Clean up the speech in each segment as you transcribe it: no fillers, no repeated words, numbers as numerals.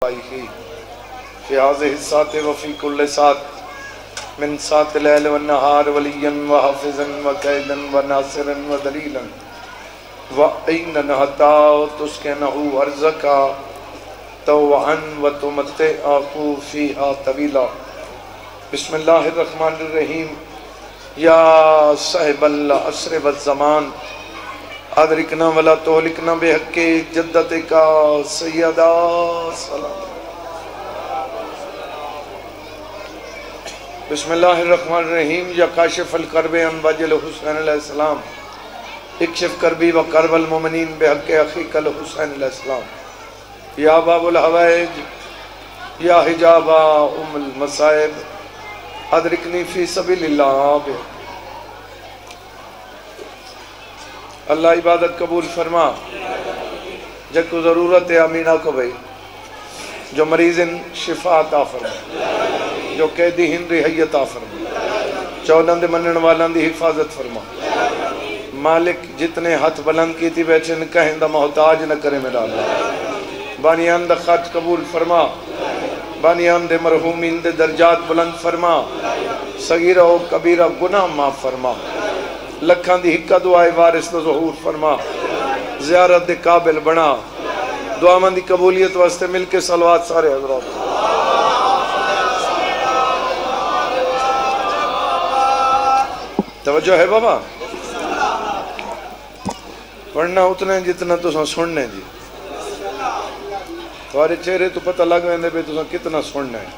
في هذه الساعة وفي كل ساعة من ساعة الليل والنهار وليا وحافظا وكيدا وناصرا ودليلا وإن حتى تسكنه أرزقا طوعا وتمتعه فيها طويلا. بسم الله الرحمن الرحيم. يا صاحب العصر والزمان ادرکنا ولا تہلکنا بحق جدتک سیدہ سلام. بسم اللہ الرحمن الرحیم. یا کاشف الکرب عن وجه الحسین علیہ السلام اکشف کربی و کرب المؤمنین بحق اخیک الحسین علیہ السلام. یا باب الحوائج یا حجاب ام المصائب ادرکنی فی سبیل اللہ. اللہ عبادت قبول فرما. جب کو ضرورت ہے امینہ کو بھئی جو مریض شفا عطا فرما، جو قیدی رہائی عطا فرما، چودن دے منن والان دی حفاظت فرما. مالک جتنے ہاتھ بلند کی تھی بیٹھے کہیں دا محتاج نہ کرے میرا اللہ. بانیان دا خرچ قبول فرما. بانیان دے مرحومین دے درجات بلند فرما. صغیرہ و کبیرہ گناہ معاف فرما. لکھان دی حقہ دعائے وارث دا ظہور فرما. زیارت دے قابل بنا. دعا مندی قبولیت واسطے مل کے صلوات سارے حضرات. توجہ ہے بابا؟ پڑھنا اتنا ہے جتنا تو سننے جی. تمہارے چہرے تو پتہ لگ رہے ہیں تو کتنا سننا ہے.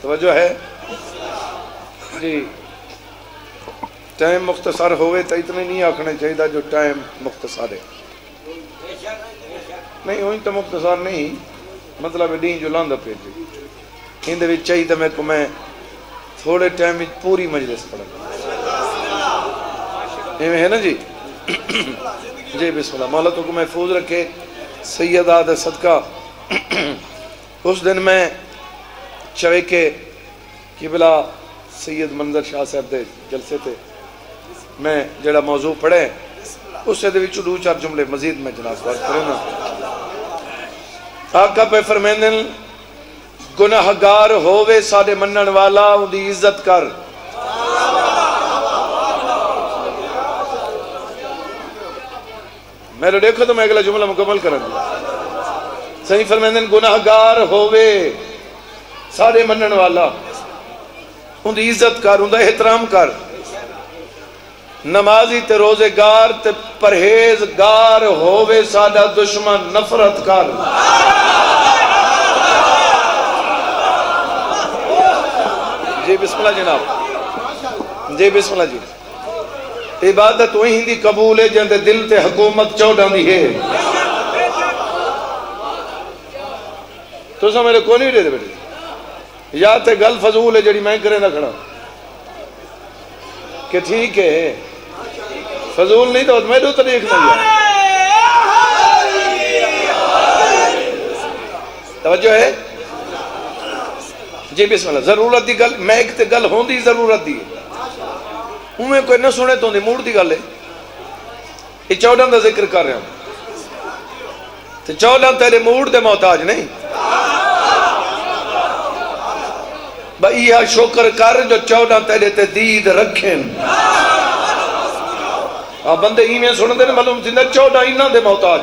توجہ ہے جی. ٹائم مختصر ہوئے تو اتنے نہیں آکھنے چاہیے جو ٹائم مختصر ہے. نہیں ہوئی تو مختصر نہیں، مطلب دین جو لاندہ پہ جی ہندے بھی چاہیے تو میں تھوڑے ٹائم میں پوری مجلس پڑھا ہے نا جی. جی بسم اللہ. مولا تو کو محفوظ رکھے. سیدہ دا صدقہ اس دن میں چوے کے قبلہ سید منظر شاہ صاحب دے جلسے تھے. میں جڑا موضوع پڑھے اس سے دے دو چار جملے مزید میں جناب بات کروں نا. آقا پہ فرمیندن گناہگار ہووے ساڑے منن والا ان دی عزت کر. میرے دیکھو تو میں اگلا جملہ مکمل کروں. صحیح فرمیندن گناہگار ہووے ساڑے منن والا ان دی عزت کر، ان دا احترام کر. نمازی تے روزگار تے پرہیزگار ہووے ساڈا دشمن نفرت کر. جی بسم اللہ جناب. جی بسم اللہ جی. عبادت وہی دی قبول ہے جن دے دل تے حکومت چوڑا دی ہے. تو سا میرے کو نہیں دے دے بیٹے یا تے گل فضول ہے جڑی میں کرے نہ کھڑا کہ ٹھیک ہے فضول نہیں تو میں تو دیکھنا ہے. توجہ ہے جی بسم اللہ. ضرورت دی گل میں ایک تے گل ہون دی ضرورت دی میں کوئی نہ سنے تو نہیں موڑ دی گل ہے. یہ 14 دا ذکر کر رہے ہیں تو 14 تیرے موڑ دے محتاج نہیں. بھائیہ شکر کر جو 14 تیرے تے دید رکھیں. بندے ایمیں سنن دے معلوم تھی 14 انہاں دے محتاج.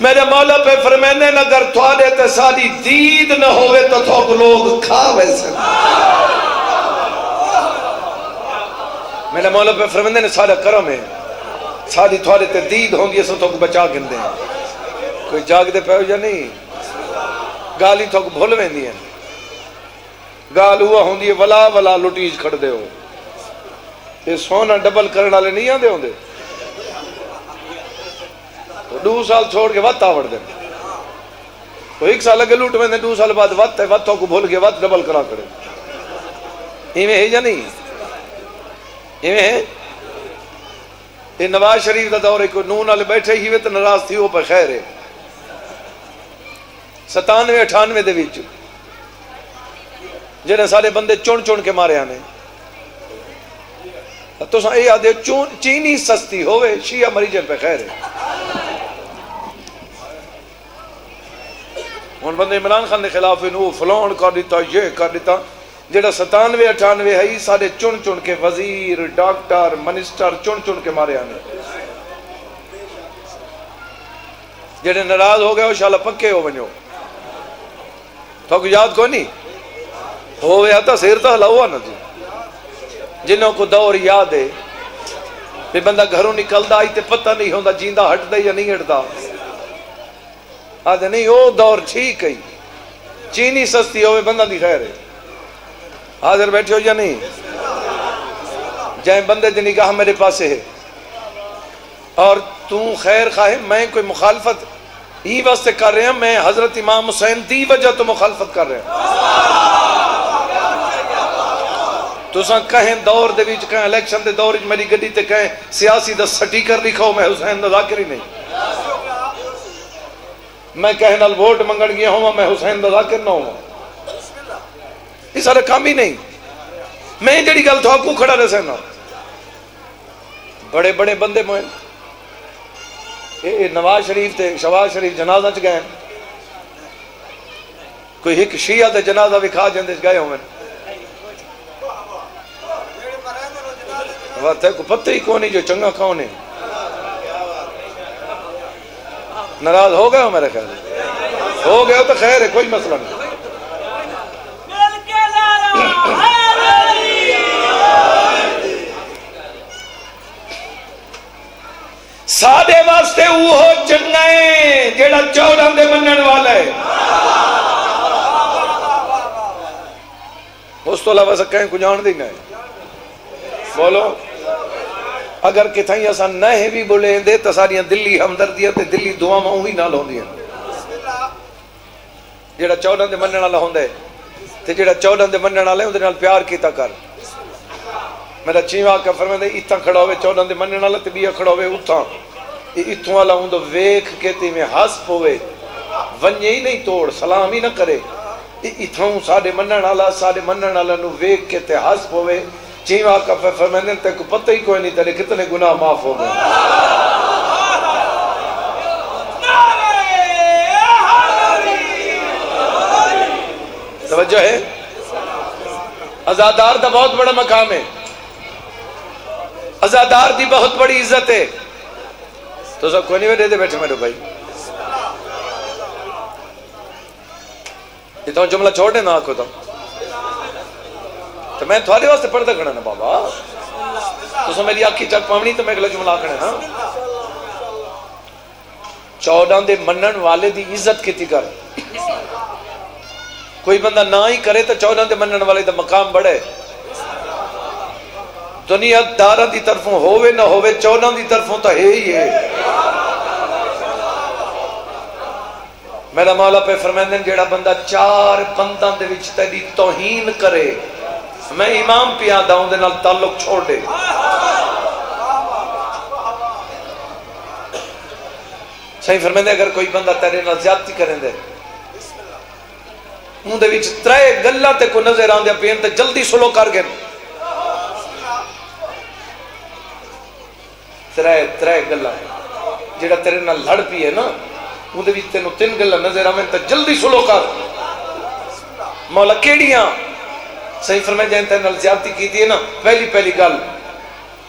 میرے مولا پہ فرمائندن اگر تھوڑے تے ساری دید نہ ہوئے تو تھوک لوگ کھا ویسے. میرے مولا پہ فرمائندن سارا کرم ہے ساری تھوڑے تے دید ہوں گی اسے تھوک بچا گندے ہیں. کوئی جاگ دے پہ ہو یا نہیں گالی تھوک بھول میں نہیں ہے. گال ہوا ہوں دی ولا ولا لٹیج کھڑ دے ہو. یہ سونا ڈبل کرنا لے نہیں آدھے ہوں دے 2 سال چھوڑ کے وقت آوڑ دے. تو 1 سال لگے لوٹ میں نے 2 سال بعد وقت ہے وقتوں کو بھول کے وقت ڈبل کرا کرے. ایمیں ہے یا نہیں ایمیں ہے. یہ نواز شریف دا دور ہے کوئی نون والے بیٹھے ہی ہوئے تو ناراض تھی وہ پہ خیر ہے. 97-98 دے وچ جنہیں سارے بندے چون چون کے مارے آنے تو ساں اے آدھے چینی سستی ہوئے شیعہ مریجن پہ خیر ہے. ہوں بندے عمران خان کے خلاف وہ فلان کر دیتا یہ کر دیتا جہاں 97 98 ہے سارے چن چن کے وزیر ڈاکٹر منسٹر چن چن کے مارے آنے جہاں ناراض ہو گئے وہ شالا پکے ہو بنو تو یاد کو نہیں ہو گیا تھا سیر تو ہلا ہوا نا جی جنہوں کو دور یاد ہے کہ بندہ گھروں نکلدا آئی تے پتہ نہیں ہوندہ جیندہ ہٹ دے یا نہیں ہٹ دا آدھے نہیں وہ دور ٹھیک ہے چینی سستی ہوئے بندہ دی خیر ہے حاضر بیٹھے ہو یا نہیں جائیں بندے دی نگاہ میرے پاس ہے اور تو خیر خواہ میں کوئی مخالفت ہی واسطے کر رہے ہیں میں حضرت امام حسین دی وجہ تو مخالفت کر رہے ہیں تو ساں کہیں دور دے بیچ کہیں الیکشن دے دور میری گڈی تے کہیں سیاسی دا سٹیکر لکھو میں حسین دا ذاکر ہی نہیں میں کہیں نال ووٹ منگن گیا ہوں میں حسین دا ذاکر نہ ہوں یہ سارے کام ہی نہیں میں جڑی گل تو آپ کو کھڑا رہ سکنا بڑے بڑے بندے موئے نواز شریف تے شہباز شریف جنازہ چ گئے کوئی ایک شیعہ تے جنازہ وکھا جندے گئے ہوئے تے کو پتہ ہی کون نہیں جو چنگا کون ہے ناراض ہو گئے ہو میرے خیال ہو گئے ہو تو خیر ہے کوئی مسئلہ نہیں سادے واسطے وہ چنگا ہے جیڑا 14 دے منن والا ہے اس تو علاوہ کہیں کو جان دینا ہے بولو اگر کتھائیں ایسا نہ بھی بولے دے تو ساریاں دلی ہمدردیاں تے دلی دعا ماں ہی نہ لوندیاں جیڑا 14 دے منن والا ہوندا ہے تے جیڑا 14 دے منن والا ہے اودے نال پیار کیتا کر میرا چیواں کا فرماندا ہے اتھاں کھڑا ہوے 14 دے منن والا تے بیا کھڑا ہوے اتھاں اتھوں والا ہوندو ویکھ کے تے میں ہس پوے ونجے ہی نہیں توڑ سلام ہی نہ کرے اتھوں ساڈے منن والا نو ویکھ کے تے ہس پوے چیواں کا فرماندے تے کو پتہ ہی کوئی نہیں تیرے کتنے گناہ معاف ہو گئے توجہ ہے عزادار دا بہت بڑا مقام ہے عزادار دی بہت بڑی عزت ہے تو سب کوئی نہیں دے بیٹھے میرے بھائی یہ تو جملہ چھوڑے نہ آکھو تو میں تھوڑے واسطے پڑھتا کھڑا نا بابا تو سو میری آنکھی چٹ پاونی تو میں اگلا جملہ آکھنا نا 14 دے منن والے دی عزت کیتی کر کوئی بندہ نہ ہی کرے تو 14 دے منن والے دا مقام بڑھے دنیا دارہ دی طرفوں ہووے نہ ہووے 14 دی طرفوں تو ہے ہی ہے میرا مولا پہ فرمائندن جیڑا بندہ 4 بنداں دے وچ تیری توہین کرے میں امام پہ آدھا ہوں دے نال تعلق چھوڑ دے صحیح فرمائندے اگر کوئی بندہ تیرے نال زیادتی کریں دے ہوں دے وچ 3 گلاں تے کو نظر آن دے پین تے جلدی سلو کر گئے 3 گلاں جیڑا تیرے نال لڑ پی ہے نا ہوں دے وچ تینوں 3 گلاں نظر آویں تے جلدی سلو کر مولا کیڑیاں صحیح فرمائے جائیں تیرے نال زیادتی کی دی ہے نا پہلی گل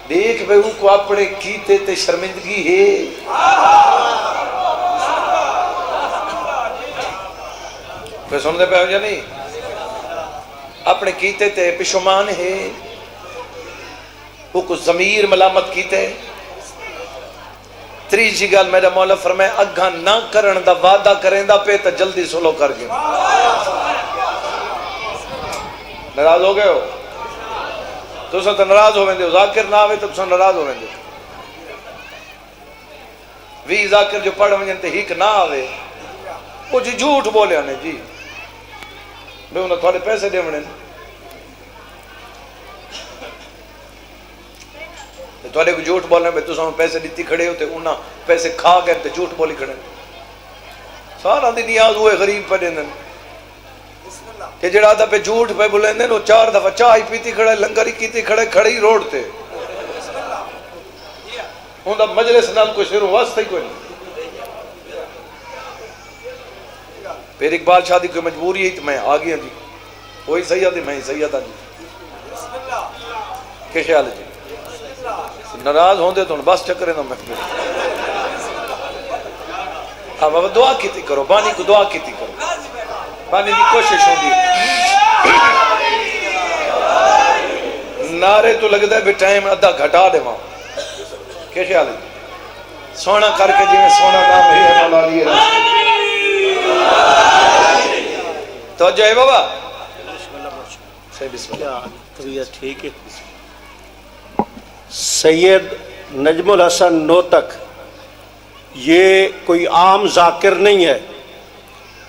دیکھ بے ان کو اپنے کیتے تے شرمندگی ہے پہ سن دے پہ ہو جا نہیں اپنے کیتے تے پشمان ہے وہ کچھ ضمیر ملامت کیتے تریجی گل میرا مولا فرمائے اگھا نہ کرن دا وعدہ کریں دا پہ تا جلدی سلو کر گئے ناراض ہو گئے ہو تو سا تو ناراض ہو ویندے ہو ذاکر نہ آوے تو سا ناراض ہو ویندے وی ذاکر جو پڑھ ونجن تے ہیک نہ آوے وہ جی جھوٹ بولے آنے جی میں انہوں تھوڑے پیسے دے ونے تھوڑے کو جھوٹ بولنے میں تو سا پیسے دیتی کھڑے ہوتے انہاں پیسے کھا گئے تے جھوٹ بولی کھڑے سارا دی نیاز ہوئے غریب پڑھے دن کہ جڑا دا پہ جھوٹ پہ بلیں دن وہ 4 دفعہ چاہی پیتی کھڑے لنگری کیتی کھڑی روڈ تے ان دا مجلس نال کوئی شروع واسطہ ہی کوئی نہیں پھر اقبال شادی کوئی مجبوری ہے تو میں آ گیا جی، وہی سید ہے میں سید ہاں جی. کیا خیال ہے جی؟ ناراض ہوندے تو بس چکرے نہ میں اب دعا کیتی کرو، بانی کو دعا کیتی کرو، بانی دی کوشش ہوندی نعرے تو لگتا ہے بھی ٹائم ادھا گھٹا دے ماں. کیا خیال ہے؟ سونا کر کے جی میں سونا نام ہے مولا علی رضا. توجہ ہے بابا؟ بسم اللہ. طبیعت ٹھیک ہے. سید نجم الحسن نوتک یہ کوئی عام ذاکر نہیں ہے.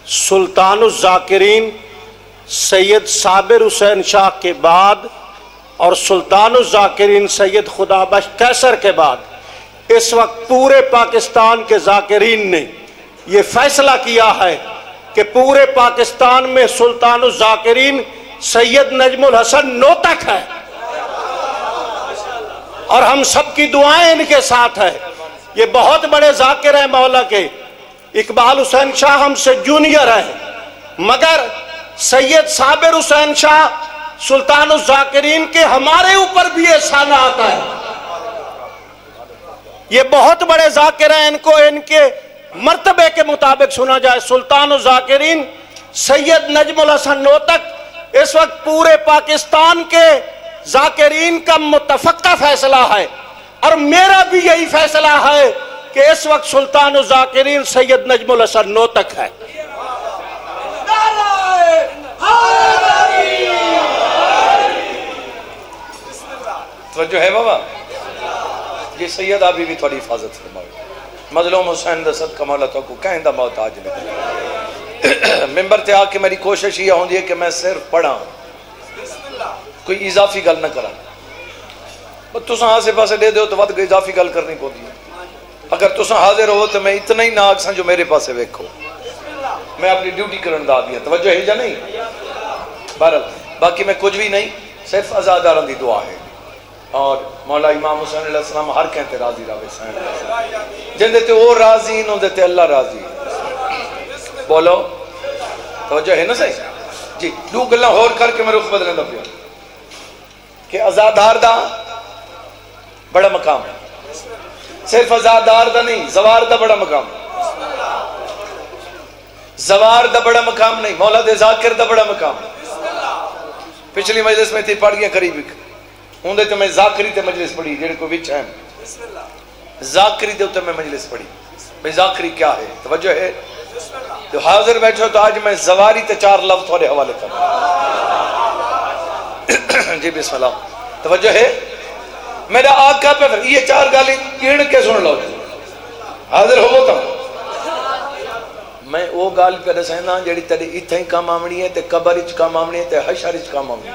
سلطان الذاکرین سید صابر حسین شاہ کے بعد اور سلطان الذاکرین سید خدا بخش قیصر کے بعد اس وقت پورے پاکستان کے ذاکرین نے یہ فیصلہ کیا ہے کہ پورے پاکستان میں سلطان الذاکرین سید نجم الحسن نوتک ہے، اور ہم سب کی دعائیں ان کے ساتھ ہیں. یہ بہت بڑے ذاکر ہیں مولا کے. اقبال حسین شاہ ہم سے جونیئر ہے، مگر سید صابر حسین شاہ سلطان الذاکرین کے ہمارے اوپر بھی احسان آتا ہے. یہ بہت بڑے ذاکر ہیں، ان کو ان کے مرتبے کے مطابق سنا جائے. سلطان الذاکرین سید نجم الحسن نوتک اس وقت پورے پاکستان کے ذاکرین کا متفقہ فیصلہ ہے، اور میرا بھی یہی فیصلہ ہے کہ اس وقت سلطان الذاکرین سید نجم الحسن نوتک ہے. توجہ ہے بابا؟ یہ سید آبی بھی تھوڑی حفاظت فرمائے. مظلوم حسین دا صدقہ مولا تو کو کہیں دا محتاج نہیں. ممبر تے آ کے میری کوشش یہ ہوندی ہے کہ میں صرف پڑھا، کوئی اضافی گل نہ کرا. تساں آسے پاسے دے دو تو ود کوئی اضافی گل کرنی پوندی ہے. اگر تساں حاضر ہو تو میں اتنا ہی ناک سا جو میرے پاسے ویکھو. میں اپنی ڈیوٹی کرن دا دیا. توجہ ہے یا نہیں؟ بہرحال باقی میں کچھ بھی نہیں، صرف عزاداراں دی دعا ہے. اور مولا امام حسین علیہ السلام ہر کہتے راضی راوے سائن جن دیتے وہ راضی انہوں دیتے اللہ راضی. بولو توجہ ہے نا صحیح جی. دو گلاں ہور کر کے میں رخ بدلنے دا پیا کہ عزادار دا بڑا مقام ہے. صرف عزادار دا نہیں، زوار دا بڑا مقام ہے. زوار دا بڑا مقام نہیں، مولا دے ذاکر دا بڑا مقام ہے. پچھلی مجلس میں تھی پڑھ گیا قریب ہوندے تو میں ذاکری تے مجلس پڑھی جڑے کو وچ ہیں ذاکری دے تے میں مجلس پڑھی. بھئی ذاکری کیا ہے؟ توجہ ہے؟ تو حاضر بیٹھو تو آج میں زواری تے 4 لفظ تھوڑے حوالے کروں. جی بسم اللہ. توجہ ہے؟ میرا آقا پہ یہ 4 گالیں گن کے سن لو. حاضر ہو تو میں وہ گال پہ دسینا جڑی تیرے ایتھے ہی کام آمنی ہے تے قبر وچ کام آمنی ہے تے حشر وچ کام آمنی ہے.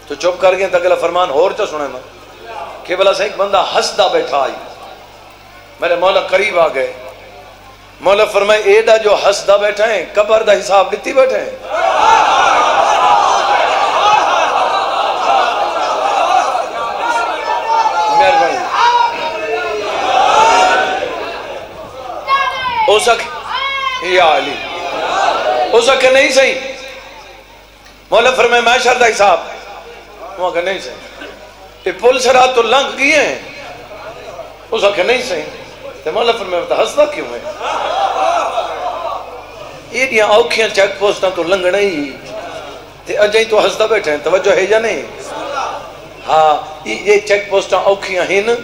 تو چپ کر گئے تو اگلا فرمان اور تو سنے نا کہ بلا سے ایک بندہ ہسدا بیٹھا آئی. میرے مولا قریب آ گئے. مولا فرمائے ایڈا جو ہسدا بیٹھا ہے قبر دا حساب لیتی بیٹھے ہیں. مہربانی ہو سکے یا علی ہو سکے نہیں صحیح. مولا فرمائے معاشر دا حساب وہ کہ نہیں صحیح. یہ پل سرات تو لنگ گئے ہیں. اس کہ نہیں صحیح. تو مولا فرمائے ہسدا کیوں ہے؟ یہ دیا اوکھیاں چیک پوسٹاں تو لنگنا ہی تے اجائی تو ہسدا بیٹھے ہیں. توجہ ہے یا نہیں؟ ہاں یہ چیک پوسٹاں اوکھیاں ہن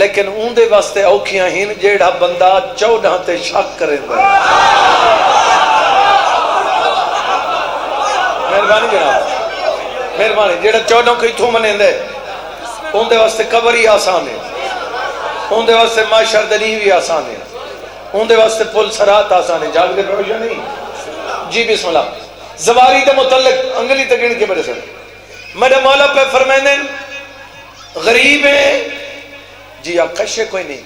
لیکن اون دے واسطے اوکھیاں ہن جیڑا بندہ 14 تے شک کرے گا. مہربانی جناب مہربانی. جیڑا 14 کو اتھوں منے دے ان دے واسطے قبر ہی آسان ہے. ان دے واسطے معاشر دنی بھی آسان ہے. ان دے واسطے پل سرات آسان ہے. جاگ دے پروشہ نہیں. جی بسم اللہ. زواری دے متعلق انگلی تگن کے بڑے سن میرے مولا پہ فرمائنے غریب ہیں جی آپ کشے کوئی نہیں.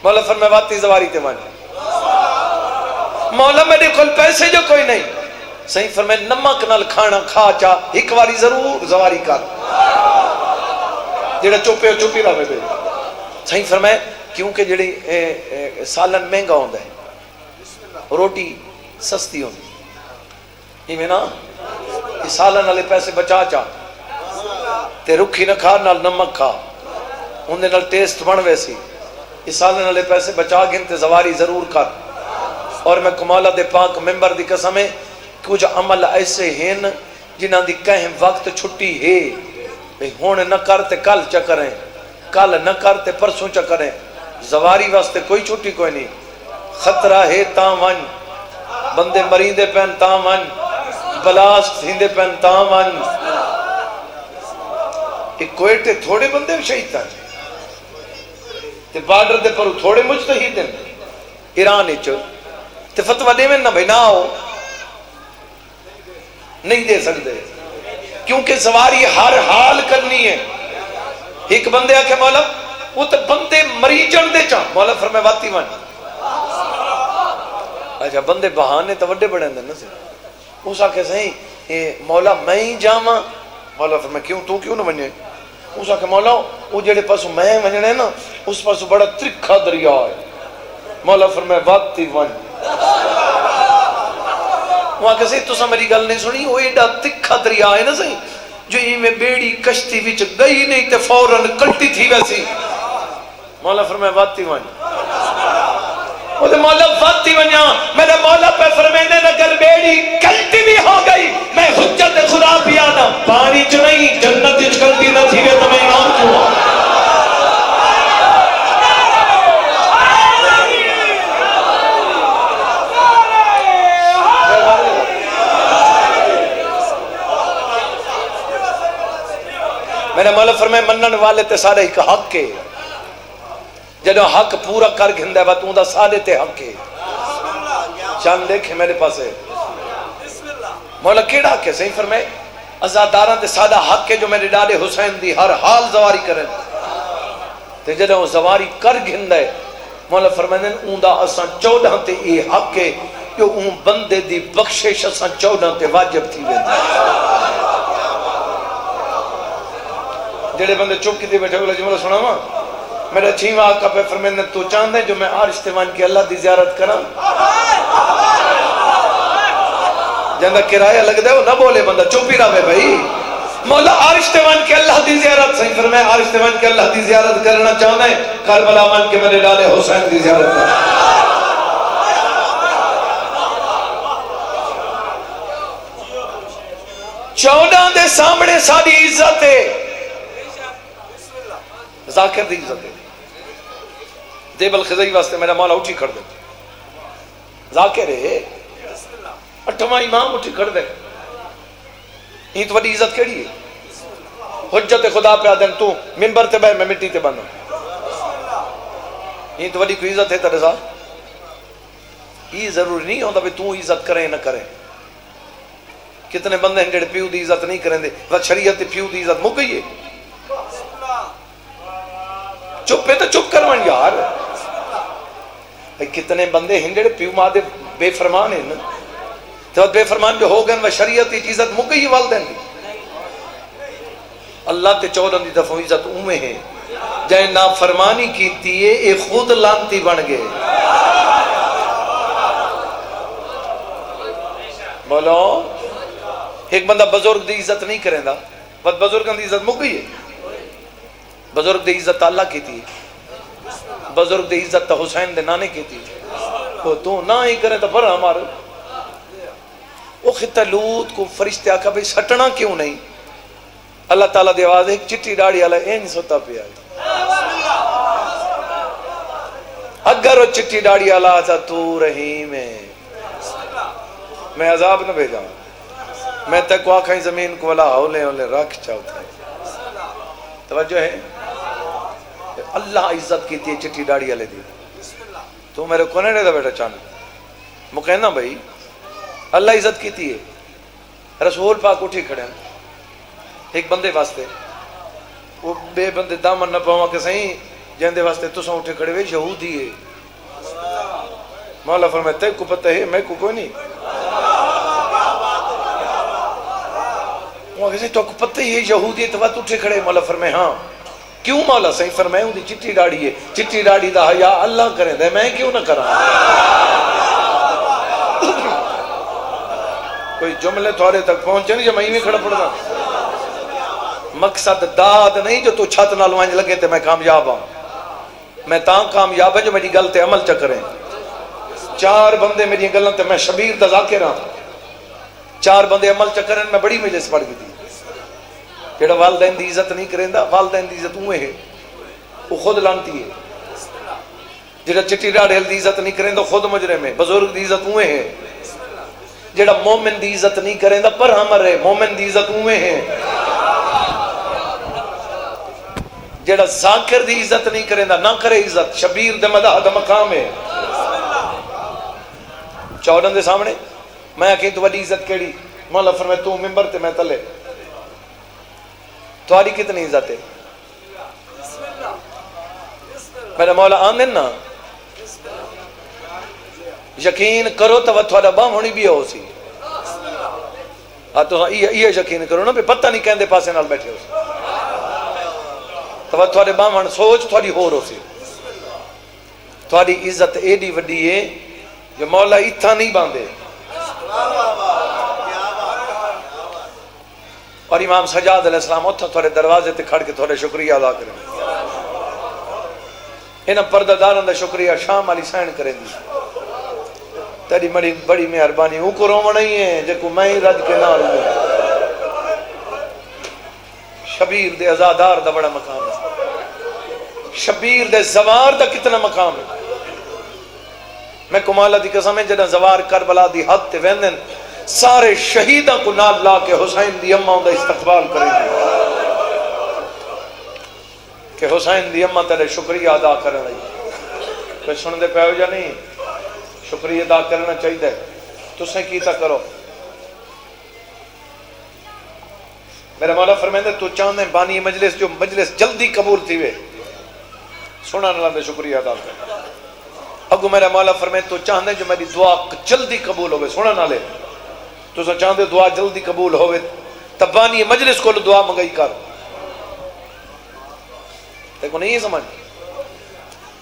مولا فرمائے واتی زواری تے مانی. مولا میرے کل پیسے جو کوئی نہیں. صحیح فرمائے نمک نال کھانا کھا چا ایک واری ضرور زواری کر جیڑا چوپے ہو چوپی رہا میں بے. صحیح فرمائے کیونکہ جڑی سالن مہنگا ہوندہ ہے روٹی سستی ہوندی ایویں نا سالن والے پیسے بچا چا تے رکھی نہ کھا نال نمک کھا اندے نال ٹیسٹ بن ویسی سالن والے پیسے بچا گن تے زواری ضرور کر اور میں کمالہ دے پاک ممبر دی قسم ہے کچھ عمل ایسے ہیں جنہاں دی کہیں وقت چھٹی ہے ہونے نہ کرتے کل چکریں کل نہ کرتے پرسوں چکریں زواری واسطے کوئی چھٹی کوئی نہیں خطرہ ہے تاں ون بندے مریندے پہن تاں ون بلاسٹ ہندے پہن تاں ون ایک کوئٹے تھوڑے بندے شہید تھا تے بارڈر دے پرو تھوڑے مجتہد ہیں ایران اچھو تے فتوہ دے میں نہ بھائی نہ آؤ نہیں دے سکتے کیونکہ سواری ہر حال کرنی ہے ایک بندے آکھے مولا وہ تے بندے مریجن دے چاہ مولا فرمائے واتی ون اچھا بندے بہانے تو وڈے بڑے اندر نا سے اس آکھے صحیح مولا میں ہی جاما مولا فرمائے کیوں تو کیوں نہ بنجے اس آکھے مولا وہ جڑے پاسو میں بنجنے نا اس پاسو بڑا ترکھا دریا ہے مولا فرمائے واتی ون وہاں کسی تو سا میری گل نہیں سنی وہ ایڈا تکھا دریا ہے نا صحیح جو ہی میں بیڑی کشتی وچ گئی نہیں تے فوراً کلٹی تھی ویسی مولا فرمائے واتی ون وہ دے مولا واتی ونیا میرے مولا پہ فرمینے اگر بیڑی کلٹی بھی ہو گئی میں حجت خدا بھی آنا پانی چ نہیں جنت چ کلٹی نہ تھی وے تو میں ایمان کیوں میرے مولا فرمائے منن والے تے سارے ایک حق ہے جدو حق پورا کر گھندہ ہے بات اون دا سارے تے حق ہے چاند دیکھیں میرے پاس ہے مولا کیڑا حق ہے صحیح فرمائے ازاداراں تے سادہ حق ہے جو میرے ڈاڈے حسین دی ہر حال زواری کریں تے جدو زواری کر گھندہ ہے مولا فرمائے اون دا اساں 14 تے اے حق ہے جو اون بندے دی بخشش اساں 14 تے واجب تھی ویندی جڑے بندے چپ کی دے بیٹھے گا جملہ سنا ماں میرا چھیمہ آقا پہ فرمیندن تو چاند ہے جو میں عرش تیوان کی اللہ دی زیارت کرا جندہ کرایہ لگ دے ہو نہ بولے بندہ چپ ہی رہے بھائی مولا عرش تیوان کی اللہ دی زیارت صحیح فرمائے عرش تیوان کی اللہ دی زیارت کرنا چاہتا ہے کربلا مان کے میرے ڈالے حسین دی زیارت کرنا 14 دے سامنے ساری عزت ہے ذاکر دی عزت ہے دیب الخزائی واسطے میرا مولا اٹھی کھڑ دے ذاکر ہے 8واں امام اٹھی کھڑ دے یہ تو بڑی عزت کیڑی ہے حجت خدا پہ آدم تو ممبر تے بے میں مٹی تے بنا یہ تو بڑی کوئی عزت ہے تیرے ساتھ یہ ضروری نہیں ہوتا بھی تو عزت کریں نہ کریں کتنے بندے ہیں جڑے پیو دی عزت نہیں کریں دے وہ شریعت پیو دی عزت مک گئی ہے چپ پہ تو چپ کروان یار کتنے بندے ہیں جڑے پیو ماں دے بے فرمان ہیں تو بے فرمان جو ہو گئے وہ شریعت عزت مک گئی والدین دی اللہ تے 14 دی دفعہ عزت اومے ہیں جائے نافرمانی کیتی ہے اے خود لانتی بن گئے بولو ایک بندہ بزرگ دی عزت نہیں کریں دا بس بزرگاں دی عزت مک گئی ہے بزرگ دی عزت اللہ کی تھی بزرگ دی عزت تا حسین دے نانے کی تھی تو نہ ہی کریں تو پر ہمارے وہ خطہ لوت کو فرشتے آکھا بھئی سٹنا کیوں نہیں اللہ تعالیٰ دے آواز ایک چٹی ڈاڑی اللہ این سوتا پہ آئی اگر وہ چٹی ڈاڑی اللہ آتا تو رحیم ہے میں عذاب نہ بھیجا میں تک آکھائیں زمین کو اللہ ہولے ہولے رکھ چاہتا ہے توجہ ہے اللہ عزت کی تھی چٹی ڈاڑی والے دی تو میرے کونے رہتا بیٹا چاند وہ کہنا بھائی اللہ عزت کی تھی رسول پاک اٹھی کھڑے ہیں ایک بندے واسطے وہ بے بندے دامن نہ پاؤں کہ صحیح جہندے واسطے تو ساں اٹھے کھڑے ہوئے یہودی ہے مولا فرمائے تے کو پتہ ہے میں کو کوئی نہیں وہ کہتے تو کو پتہ ہی ہے یہودی ہے تو بات اٹھے کھڑے مولا فرمائے ہاں کیوں مولا صحیح فرمائے ہوں دی چٹی ڈاڑی ہے چٹی ڈاڑی دا حیا اللہ کریں دے میں کیوں نہ کراں جملے تھوڑے تک پہنچے نہیں جو میں ہی کھڑا پڑا مقصد داد نہیں جو تو چھت نہ لوائیں لگے تے میں کامیاب ہوں میں تاں کامیاب ہے جو میری گل تے عمل چکریں 4 بندے میری گلوں تے میں شبیر دا ذاکر ہاں 4 بندے عمل چکریں میں بڑی مجلس پڑھ گئی تھی جیڑا والدین دی عزت نہیں کریں دا والدین دی عزت اوے ہے وہ خود لانتی ہے جیڑا چٹی ڈاڑھل دی عزت نہیں کریں دا خود مجرم ہے بزرگ دی عزت اوے ہے جیڑا مومن دی عزت نہیں کریں دا پر ہمر ہے مومن دی عزت اوے ہے جیڑا ذاکر دی عزت نہیں کریں دا نہ کرے عزت شبیر دے مدح دا مقام ہے 14 دے سامنے میں کہیں تو بڑی عزت کیڑی مولا فرمائے تو ممبر تے میں تلے تمہاری کتنی عزت ہے میرا مولا آمین نا یقین کرو تو تھوڑا بام ہونی بھی ہو سی تو یہ یقین کرو نا پتہ نہیں کہندے پاسے نال بیٹھے ہو سی تو تھوڑے بام ہون سوچ تھوڑی ہو رو سی تھوڑی عزت ایڈی وڈی ہے جو مولا اتھا نہیں باندھے اور امام سجاد علیہ السلام اتھا تھوڑے دروازے تے کھڑ کے تھوڑے شکریہ ادا کریں انہاں پردہ دارن دا شکریہ شام علی سائن کریں دی تیری بڑی مہربانی ہوں کو رومنا ہی ہے جے کو میں ہی رج کے نہ رہوں شبیر دے ازادار دا بڑا مقام ہے شبیر دے زوار دا کتنا مقام ہے میں کمالہ دی قسم ہے جنہاں زوار کربلا دی حد تے ویندن سارے شہیدہ کو نال لا کے حسین دی اماں دا استقبال کریں گے کہ حسین دی اماں تیرے شکریہ ادا کریں گے کہ سن دے پہ ہو جا نہیں شکریہ ادا کرنا چاہیے تو سے کیتا کرو میرا مولا فرمائندے تو چاہنے بانی مجلس جو مجلس جلدی قبول تھی وے سونا اللہ دے شکریہ ادا کر اگو میرا مولا فرمائے تو چاہنے جو میری دعا جلدی قبول ہوئے سونا نہ لے تو سا چاہنے دعا جلدی قبول ہوئے تب بانی مجلس کو دعا منگئی کر دیکھو نہیں یہ سمجھ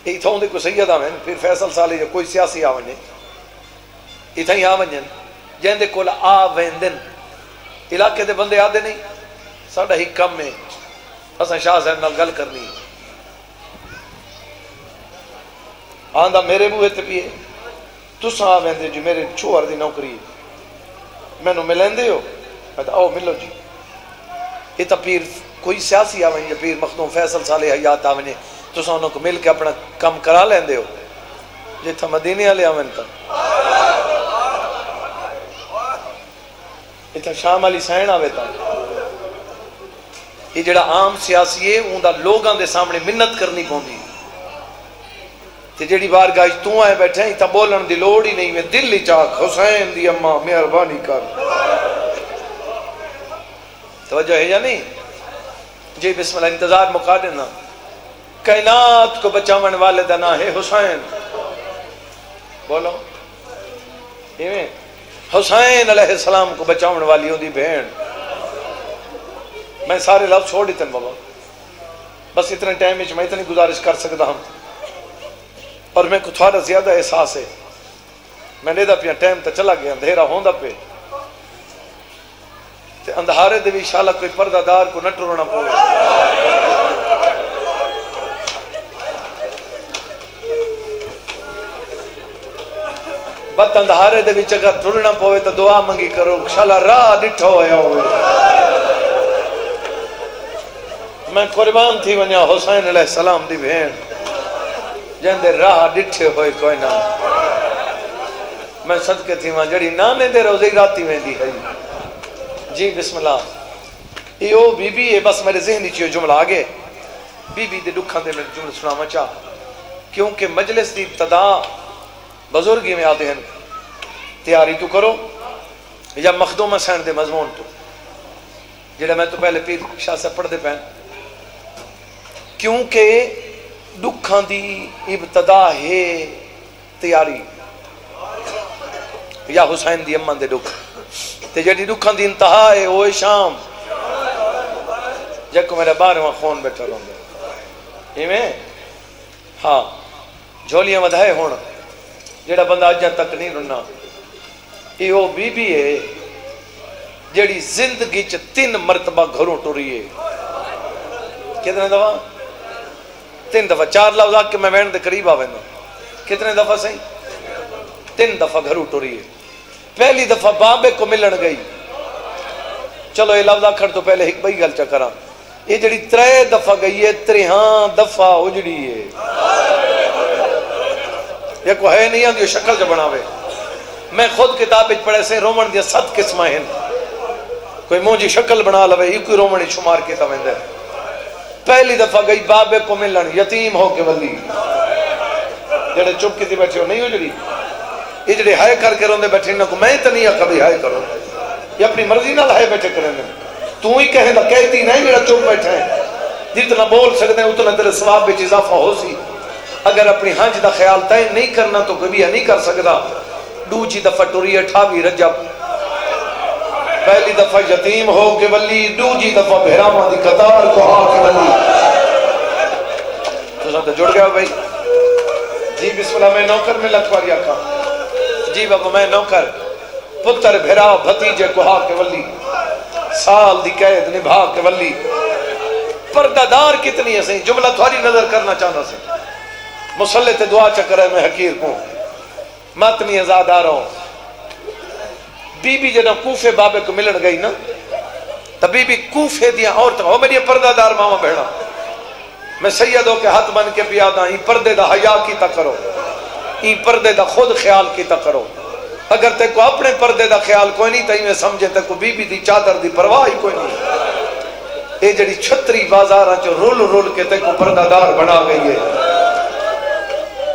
یہ تھا ہوندے کوئی سید آویں پھر فیصل سالی کوئی سیاسی آویں اتھا ہی آویں جہن دے کول آویں دن علاقے دے بندے آدھے نہیں ساڑھا ہی کم میں اساں شاہ صاحب نال گل کرنی آندہ میرے بوئے تے پیئے تو ساں آویں دے جو میرے چھوار دی نوکری میں نو ملین دے ہو میں تو آؤ ملو جی یہ تا پیر کوئی سیاسی آویں یا پیر مخدوم فیصل صالح حیات آویں تو ساں انہوں کو مل کے اپنا کم کرا لین دے ہو یہ تھا مدینے آلے آویں تا یہ تھا شام علی سین آوے تا یہ جڑا عام سیاسی ہے اون دا لوگاں دے سامنے منت کرنی پوندی تے جڑی بارگاہ تو آئے بیٹھے ہیں تا بولن دی لوڑ ہی نہیں میں دل ہی چاک حسین دی اماں مہربانی کر توجہ ہے یا نہیں جی بسم اللہ انتظار مکا دینا کائنات کو بچاون والے دا نام ہے حسین بولو حسین علیہ السلام کو بچاون والی ہوں دی بہن میں سارے لفظ چھوڑ دیتے ہیں بابا بس اتنے ٹائم میں اتنی گزارش کر سکتا ہوں اور میں کو تھوڑا زیادہ احساس ہے میں نے دا پیا ٹائم تا چلا گیا اندھیرا ہوندا پہ تے اندھارے دے بھی انشاءاللہ کوئی پردہ دار کو نہ ٹرنا پوے بت اندھارے دے بھی اگر ٹرنا پوے تو دعا منگی کرو انشاءاللہ راہ ڈٹھو ہویا ہوئے میں قربان تھی ونیا حسین علیہ السلام دی بہن جن دے راہ ڈٹھے ہوئے کوئی نہ میں صدقے تھی وہاں جڑی نانے دے روزی راتی میں دی ہے جی بسم اللہ یہ بی بی ہے بس میرے ذہنی چیئے جملہ آگے بی بی دے دکھاں دے میں جملہ سناما چاہ کیونکہ مجلس دی ابتدا بزرگی میں آتے ہیں تیاری تو کرو یا مخدوم سین دے مضمون تو جڑا میں تو پہلے پیر شاہ سے پڑھ دے پہن کیونکہ دکھاں دی ابتدا ہے تیاری یا حسین دی اماں دے دکھ تے جڑی دکھاں دی انتہا ہے وہ شام جب کو میرا بارہواں خون بیٹھا رہوں گے ایمیں ہاں جھولیاں ودھائے ہونا جڑا بندہ اجا تک نہیں رہنا یہ وہ بی بی ہے جڑی زندگی چ 3 مرتبہ گھروں ٹری ہے. کتنے دفعہ؟ 3 دفعہ. 4 لفظ آ کے میں وین دے قریب آویں. کتنے دفعہ صحیح؟ 3 دفعہ گھروں ٹری ہے. پہلی دفعہ بابے کو ملن گئی. چلو یہ لفظ آکھن تو پہلے ایک بئی گل چکراں. یہ جڑی 3 دفعہ گئی ہے 3 دفعہ اجڑی ہے. یہ کو ہے نہیں آندی شکل جو بناوے. میں خود کتاب پڑھے سے رومن دیا 7 قسمہ ہیں. کوئی مونجی شکل بنا لوے یہ کوئی رومنی شمار کیتا ویندے. پہلی دفعہ گئی بابے کو ملن یتیم ہو کے ولی. جڑے چپ کیتی بیٹھے ہو نہیں اجڑی. یہ جڑے ہائے کر کے روندے بیٹھے انہاں کو میں تو نہیں کبھی ہائے کرو. یہ اپنی مرضی نال ہائے بیٹھے کریں. تو ہی کہے نہ کہتی نہیں جڑا چپ بیٹھا ہے. جتنا بول سکتے ہیں اتنا تیرے ثواب وچ اضافہ ہو سی. اگر اپنی ہنج دا خیال طے نہیں کرنا تو کبھی نہیں کر سکتا. دوجی دفعہ ٹری 28 رجب. پہلی دفعہ یتیم ہو کے ولی. دوجی دفعہ بہراواں دی قطار کو آ کے ولی. تو جڑ گیا بھائی. جی بسم اللہ. میں نوکر میں لٹواری آکھاں. جی بابا میں نوکر. پتر بھرا بھتیجے کو آ کے ولی. سال دی قید نبھا کے ولی. پردہ دار کتنی ہے صحیح. جملہ تھوڑی نظر کرنا چاہنا سے. مسلح تے دعا چکر ہے میں حقیر کو ماتمی ازاد آ رہا ہوں. بی بی جنہ کوفے بابے کو ملن گئی نا تو بی بی کوفے دیا عورت ہو میری پردہ دار ماما بہنا. میں سیدوں کے ہاتھ بن کے پیادا ہی پردے دا حیا کیتا کرو. ہی پردے دا خود خیال کیتا کرو. اگر تے کو اپنے پردے دا خیال کوئی نہیں تھی میں سمجھے تے کو بی بی دی چادر دی پرواہ ہی کوئی نہیں. اے جڑی چھتری بازاراں چ رول رول کے تے کو پردہ دار بنا گئی ہے.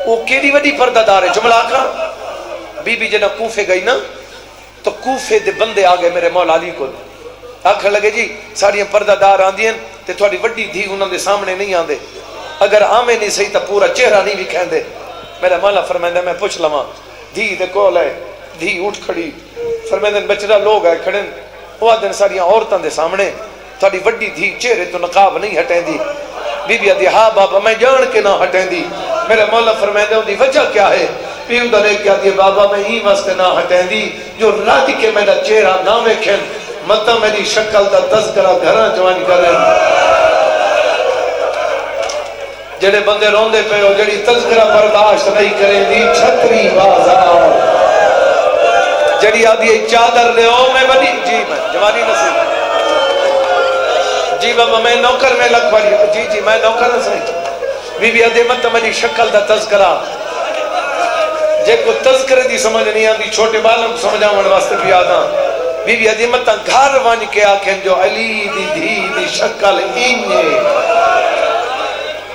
وہ کیڑی وڈی پردہ دار ہے. جملہ آکھا بی بی جنہ کوفے گئی نا تو کوفے دے بندے آگئے میرے مولا علی کو. آکھا لگے جی ساڑیاں پردہ دار آندی ہیں تے تھوڑی وڈی دھی انہوں نے سامنے نہیں آندے. اگر آمیں نہیں صحیح تو پورا چہرہ نہیں بھی کہندے. میرا مولا فرمائندہ میں پوچھ لما دھی دے کول ہے. دھی اٹھ کھڑی فرمائندہ بچڑا لوگ آئے کھڑن. وہ دن ساڑیاں عورتاں دے سامنے تھوڑی وڈی دھی چہرے تو نقاب نہیں ہٹیں دی. بی بی آدھی ہاں بابا میں جان کے نہ ہٹیں دی. میرے مولا فرمائندہ دی وجہ کیا ہے؟ پیو درے کیا دی بابا میں ہی واسطے نہ ہٹیں دی جو رات کے میرا چہرہ نہ ویکھن مطلب میری شکل دا تذکرہ گھراں جوان کرن. جڑے بندے روندے پے ہو جڑی تذکرہ برداشت نہیں کریں دی چھتری بازار جڑی آدھی چادر لے او میں بڑی جی میں جوانی نصیب جی بابا میں نوکر میں لگ پڑی. جی جی میں نوکر صحیح. بی بی آدھی مت میری شکل دا تذکرہ جے کو تذکرے دی سمجھ نہیں آندی چھوٹے بالوں کو سمجھا من واسطے بھی آدھا. بی بی آدھی مت گھر وان کے آکھیں جو علی دی دھی دی شکل اینجے.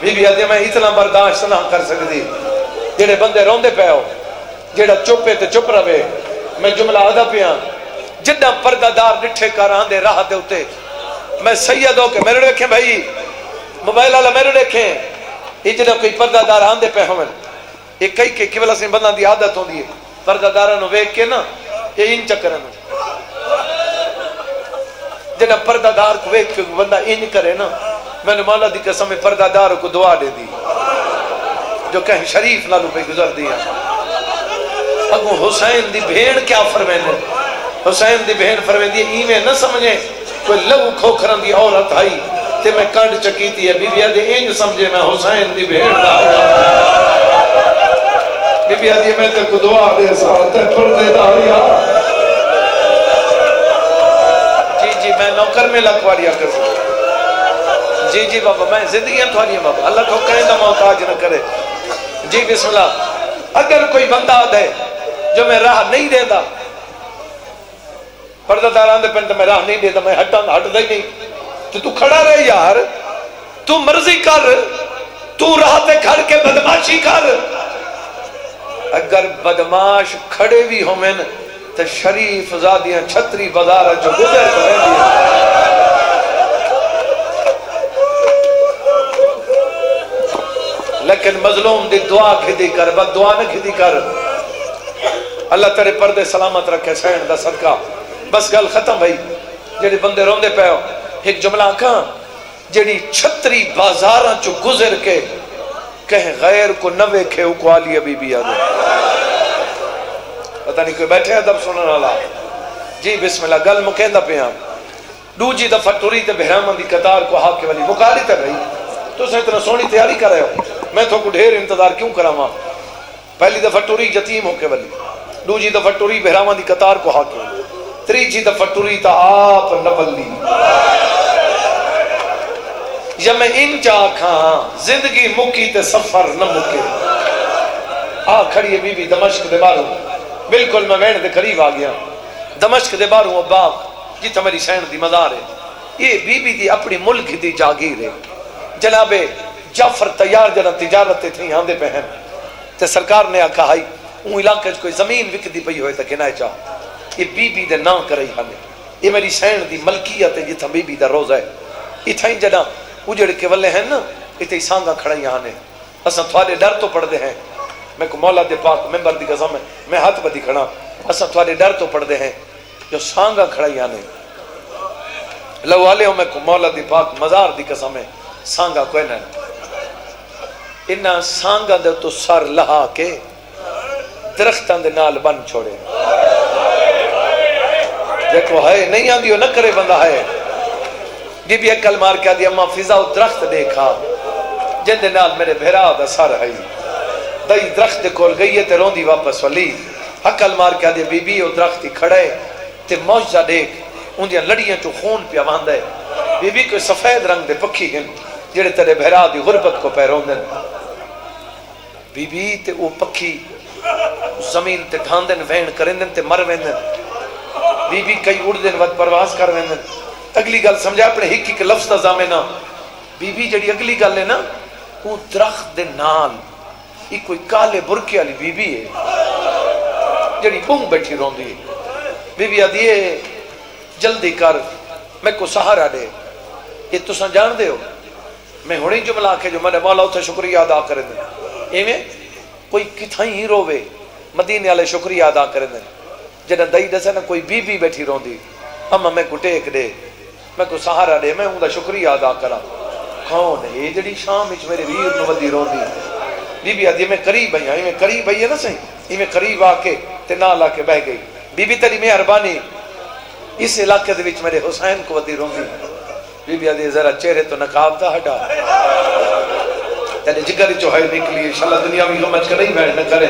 بی بی آدھی میں اتنا برداشت نہ کر سکتی. جڑے بندے روندے پہ ہو جڑا چپے تے چپ رہے. میں جملہ آدھا پیا جدہ پردہ دار ڈٹھے کر آندے راہ دے ہوتے. میں سید ہو کے میرے دیکھیں بھائی موبائل والا میرے دیکھیں یہ جدہ کوئی پردہ دار آندے پہ ہوں یہ کئی کے کیولا سے بندہ دی عادت ہوں دی ہے پردہ دارانو ویک کے نا یہ ان چکرن جنہ پردہ دار کو ویک کے بندہ ان کرے نا میں نے مولا دی قسم پردہ دار کو دعا دے دی جو کہیں شریف نالو پہ گزر دیا. اگو حسین دی بھین کیا فرمائنے حسین دی بہن فرمائنے ایمیں نہ سمجھیں کوئی لو کھوکھرن دی عورت آئی تے میں کانڈ چکیتی ہے. بی بی آدھی اینج سمجھے میں حسین دی بہن دا بی بی آدھی میں تے کو دعا دے ساتھ پردے داریا. جی جی میں نوکر میں لکواریا کر سکتا. جی جی بابا میں زندگیاں تھوڑی بابا اللہ کو کہیں دا محتاج نہ کرے. جی بسم اللہ. اگر کوئی بندہ دے جو میں راہ نہیں دے دا پردہ داران دے پہنے تو میں راہ نہیں دے دا میں ہٹ دے نہیں تو کھڑا رہے یار تو مرضی کر تو راہ تے کھڑ کے بدماشی کر. اگر بدماش کھڑے بھی ہوں میں تو شریف زادیاں چھتری بازار جو گزر کریں دیا. لیکن مظلوم دی دعا کھدی کر بد دعا نہ کھدی کر. اللہ تیرے پردے سلامت رکھے سین دا صدقہ. بس گل ختم بھائی. جڑے بندے روندے پے ہو ایک جملہ کہاں جڑی چھتری بازاراں چو گزر کے کہیں غیر کو نہ ویکھے او کو علی بی بی آدھے. پتہ نہیں کوئی بیٹھے ادب سنن والا جی بسم اللہ گل مکیندا پیا دوجی دفعہ ٹری تے بہرامن دی قطار کو ہا کے والی مکاری تے بھائی تساں اتنا سونی تیاری کر رہے ہو میں تو کو ڈھیر انتظار کیوں کراواں پہلی دفعہ ٹری یتیم ہو کے والی دوجی دفعہ ٹری بہرامن دی قطار کو ہا کے تریجی دفعہ ٹری تا آپ نبلی یا میں ان چا کھاں زندگی مکی تے سفر نہ مکے آ کھڑی ہے بی بی دمشق دے باروں بالکل میں وین دے قریب آ گیا دمشق دے باروں باغ جتھا میری سین دی مزار ہے یہ بی بی دی اپنی ملک دی جاگیر ہے جناب جعفر تیار جنا تجارت تھی آندے پہن تے سرکار نے آکھا ہائی اون علاقے کوئی زمین وکدی پئی ہوئے تے کنا چا یہ بی بی دے نام کرئی ہمیں یہ میری سین دی ملکیت ہے جتھا بی بی دا روزہ ہے اتھا ہی جنا اجڑ کے ولے ہیں نا اتھا سانگا کھڑائی آنے اساں تھوڑے ڈر تو پڑھ دے ہیں میں کو مولا دے پاک ممبر دی قسم ہے میں ہاتھ بدی کھڑا اساں تھوڑے ڈر تو پڑھ دے ہیں جو سانگا کھڑائی آنے لو والے ہوں میں کو مولا دی پاک مزار دی قسم ہے سانگا کوئی نہ انہاں سانگا دے تو سر لہا کے درختان دے نال بن چھوڑے دیکھو ہے نہیں آن دیو نہ کرے بندہ ہے بی بی اکل مار کے آدھی اماں فضا درخت دیکھا جن دے نال میرے بھیرا دا سر ہے دائی درخت کول گئی ہے تے روندی واپس ولی اکل مار کے آدھی بی بی او درختی کھڑے تے موجزہ دیکھ ان دیا لڑیاں چو خون پیا باندھا ہے بی بی کوئی سفید رنگ دے پکھی گن جڑے تیرے بھیرا دی غربت کو پیرون دن بی بی تے او پکھی زمین تے ڈھاندن وین کرندن تے مر ویندن بی بی کئی اڑ دن ود پرواز کر ویندن اگلی گل سمجھا اپنے ہک ہک لفظ دا زامنہ بی بی جڑی اگلی گل ہے نا وہ درخت دے نال یہ کوئی کالے برکے والی بی بی ہے جڑی بھونگ بیٹھی روندی ہے بی بی آدھی ہے جلدی کر میں کو سہارا دے یہ تساں جان دے ہو میں ہوڑی جملہ کے جو میں نے مولا اتھا شکریہ ادا کرے دیں ایویں کوئی کتھائیں ہی روے مدینے والے شکریہ ادا کرے دیں جنہ دائی دسے نا کوئی بی بی بیٹھی روندی اما میں کو ٹیک دے میں کو سہارا دے میں ہوں دا شکریہ ادا کرا کون ہے یہ جڑی شام اچ میرے ویر نو ودی روندی بی بی آدھی میں قریب آئی ہوں میں قریب آئی ہے نا صحیح میں قریب آ کے تے نال آ کے بہ گئی بی بی تیری مہربانی اس علاقے دے وچ میرے حسین کو ودی روندی بی بی آدھی ذرا چہرے تو نقاب تا ہٹا تیرے جگر چو ہے نکلی انشاءاللہ دنیا میں غمت کر نہیں بیٹھ نہ کرے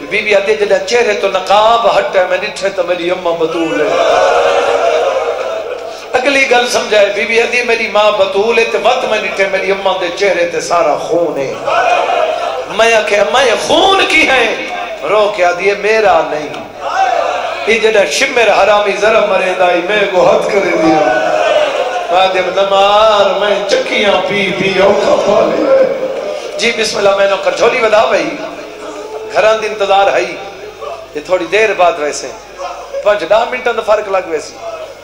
بی بی آدھی جڑا چہرے تو نقاب ہٹا میں نٹھے تو میری اماں بطول ہے اگلی گل سمجھائے بی بی آدھی میری ماں بطول ہے تے وقت میں نٹھے میری اماں دے چہرے تے سارا خون ہے میں آکھے اماں یہ خون کی ہے رو کے آدھی ہے میرا نہیں یہ جڑا شمر حرامی ذرا مرے دائی میں کو حد کرے دیا آدھی نمار میں چکیاں پی پی اوکھا پالے جی بسم اللہ میں نو کرچھولی ودا بھئی گھران دی انتظار ہے یہ تھوڑی دیر بعد ویسے 5-10 منٹوں دا فرق لگ ویسی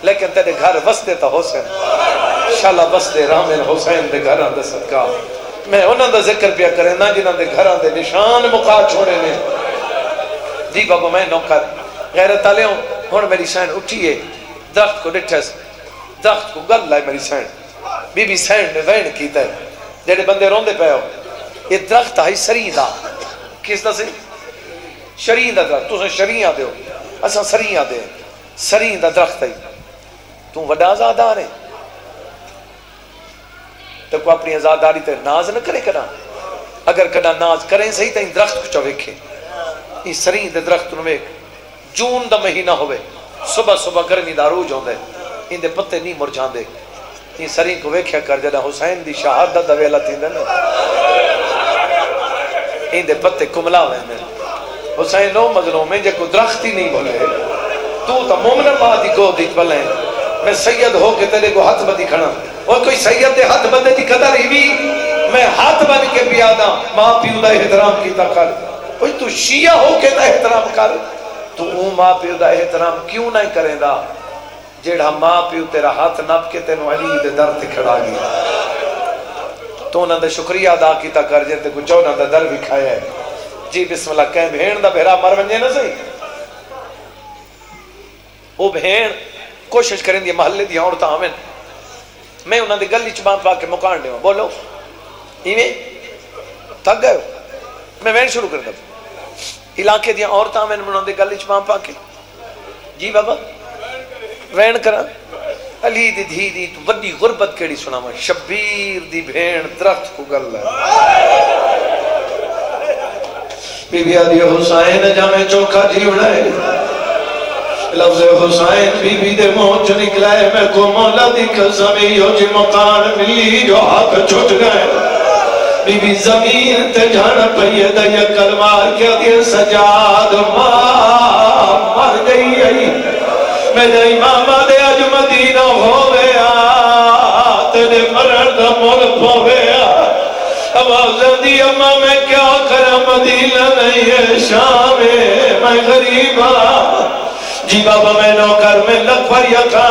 لیکن تیرے گھر وستے تا حسین شالا وستے رامن حسین دے گھران دے صدقہ میں انہاں دا ذکر پیا کریں نا جنہاں دے گھران دے نشان مقا چھوڑے نے جی بابا میں نوکر غیرت آلے ہوں میری سین اٹھیے درخت کو ڈٹھس درخت کو گل لائے میری سین بی بی سین نے وین کیتا ہے جیڑے بندے روندے پہ ہو یہ درخت ہے سرین دا کس دا سے شرین دا درخت تو سے شرین آدے ہو اساں سرین آدے ہیں سرین دا درخت ہے تو وڈا آزادار ہے تو کو اپنی آزاداری تے ناز نہ کرے کنا اگر کنا ناز کریں صحیح تو درخت کو چوکھے یہ سرین دے درخت نوے جون دا مہینہ ہوئے صبح صبح گرمی دا روج ہوندے ان دے پتے نہیں مرجھاندے یہ سرین کو ویکھیا کر جڑا حسین دی شہادت دا ویلا تھیندے نا ان دے پتے کملا ویندے حسین نو مظلوم میں جے کو درخت ہی نہیں بولے تو مومن ماں دی گود وچ بلے میں سید ہو کے تیرے کو ہاتھ بدی کھڑا اور کوئی سید دے ہاتھ بندے دی قدر ہی بھی میں ہاتھ بن کے پیادا ماں پیو دا احترام کیتا کر کوئی تو شیعہ ہو کے دا احترام کر تو ماں پیو دا احترام کیوں نہیں کریں دا جیڑا ماں پیو تیرا ہاتھ نپ کے تینو علی دے در تے کھڑا گیا تو انہاں دے شکریہ ادا کیتا کر جے تے کچھ انہاں دا در بھی کھایا ہے جی بسم اللہ کہیں بھین دا بہرا مر ونجے نا صحیح وہ بہن کوشش کریں دی محلے دی عورتاں آمن میں انہاں دی گلی چ پا کے مکان دیواں بولو ایویں تھک گئے میں وین شروع کر دوں علاقے دی عورتاں آمن انہاں دی گلی چ پا کے جی بابا وین کرا علی دی دھی دی تو وڈی غربت کیڑی سنا میں شبیر دی بھین درخت کو گل ہے بی بی آدھی حسین جامع چوکھا جیوڑا ہے لفظ حسین بی بی دے موت نکلا ہے میں کو مولا دی قسمی ہو جی مقان ملی جو ہاتھ چھوٹ گئے بی بی زمین تے جانا پئیے دیا کلمار کیا دیا سجاد ماں مر گئی ہے میرے امام دے اج مدینہ ہوئے تیرے مرن دا ملک ہوئے آواز دی اماں میں کیا کرا مدینہ نہیں ہے شام میں غریبا جی بابا میں نوکر میں لکھور یکا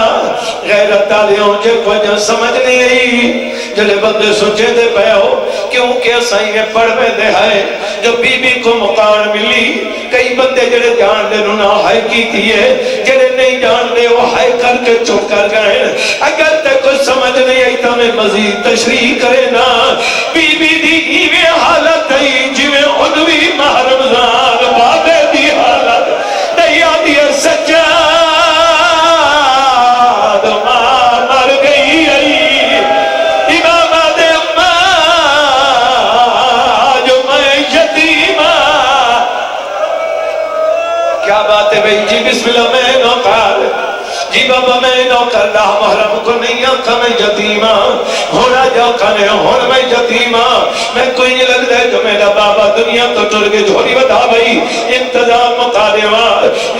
غیرت تالیوں جے کوئی سمجھ نہیں آئی جلے بندے سوچے دے پہ ہو کیونکہ سائیں میں پڑھ میں دے آئے جو بی بی کو مقام ملی کئی بندے جڑے جان دے نونا ہائے کی تھیے جڑے نہیں جان دے وہ ہائے کر کے چپ کر گئے اگر تے کچھ سمجھ نہیں آئی تو میں مزید تشریح کرے نا بی بی دی میں حالت ہے جی میں ادوی ماہ رمضان بابے دی حالت دیا دیا سجاد ماں مر گئی آئی امام دے ماں جو میں یتیمہ کیا بات ہے بھئی جی بسم اللہ میں نوکر جی بابا میں نوکر لا محرم کو نہیں آنکھا میں یتیمہ ہونا جاکھا نے ہون میں یتیمہ میں کوئی نہیں لگ دے جو میرا بابا دنیا تو ٹر کے جھوڑی بتا بھئی انتظام مقادمہ